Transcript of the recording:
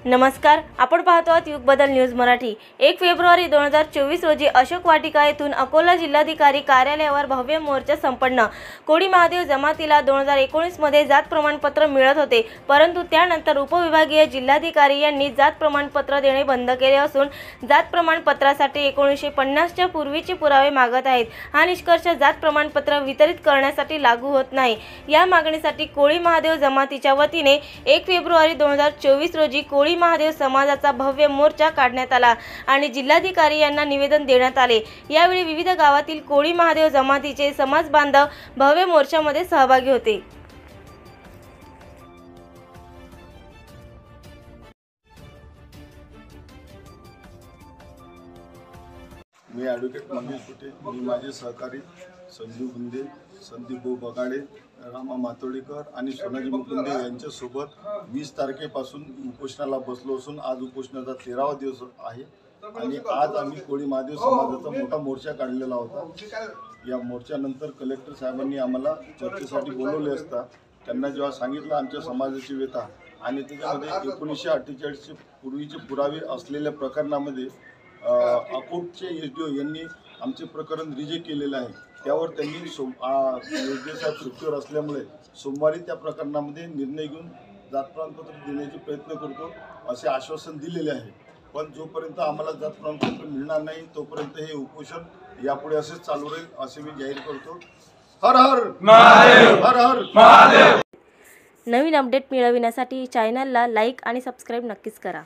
नमस्कार, आपण पाहतो आहात युग बदल न्यूज मराठी। 1 फेब्रुवारी 2024 रोजी अशोक वाटिका येथून अकोला जिल्हाधिकारी कार्यालयावर भव्य मोर्चा संपन्न। कोळी महादेव जमातीला 2019 मध्ये जात प्रमाणपत्र मिळत होते, परंतु त्यानंतर उपविभागीय जिल्हाधिकारी यांनी जात प्रमाणपत्र देणे बंद केले असून जात प्रमाणपत्रासाठी 1950 च्या पूर्वीचे पुरावे मागत आहेत। हा निष्कर्ष जात प्रमाणपत्र वितरित करण्यासाठी लागू होत नाही। या मागणीसाठी कोळी महादेव जमातीच्या वतीने 1 फेब्रुवारी 2024 रोजी कोळी महादेव समाजाचा भव्य मोर्चा काढण्यात आला आणि जिल्हाधिकारी यांना निवेदन देण्यात आले। यावेळी विविध गावातील कोळी महादेव जमातीचे समाज बांधव भव्य मोर्चामध्ये सहभागी होते। मी ॲडव्होकेट मनीष कुटे, मी माझे सहकारी संजीव गुंदे, संदीप बगाडे, रामा मातोडीकर आणि सोनाजी मुकुंदे यांच्यासोबत 20 तारखेपासून उपोषणाला बसलो असून आज उपोषणाचा 13वा दिवस आहे आणि आज आम्ही कोळी महादेव समाजाचा मोठा मोर्चा काढलेला होता। या मोर्चानंतर कलेक्टर साहेबांनी आम्हाला चर्चेसाठी बोलवले असता त्यांना जेव्हा सांगितलं आमच्या समाजाची व्यथा आणि त्याच्यामध्ये 1948 पूर्वीचे पुरावे असलेल्या प्रकरणामध्ये अकोटचे एसडीओ यांनी आमचे प्रकरण रिजेक्ट केलेले आहे। त्यावर त्यांनी एसडीओ साहेब सुट्टीवर असल्यामुळे सोमवारी त्या प्रकरणामध्ये निर्णय घेऊन जात प्रमाणपत्र देण्याचे प्रयत्न करतो असे आश्वासन दिलेले आहे। पण जोपर्यंत आम्हाला जात प्रमाणपत्र मिळणार नाही तोपर्यंत हे उपोषण यापुढे असेच चालू राहील असे मी जाहीर करतो। हर हर महादेव, हर हर महादेव। नवीन अपडेट मिळविण्यासाठी चॅनलला लाईक आणि सबस्क्राइब नक्कीच करा।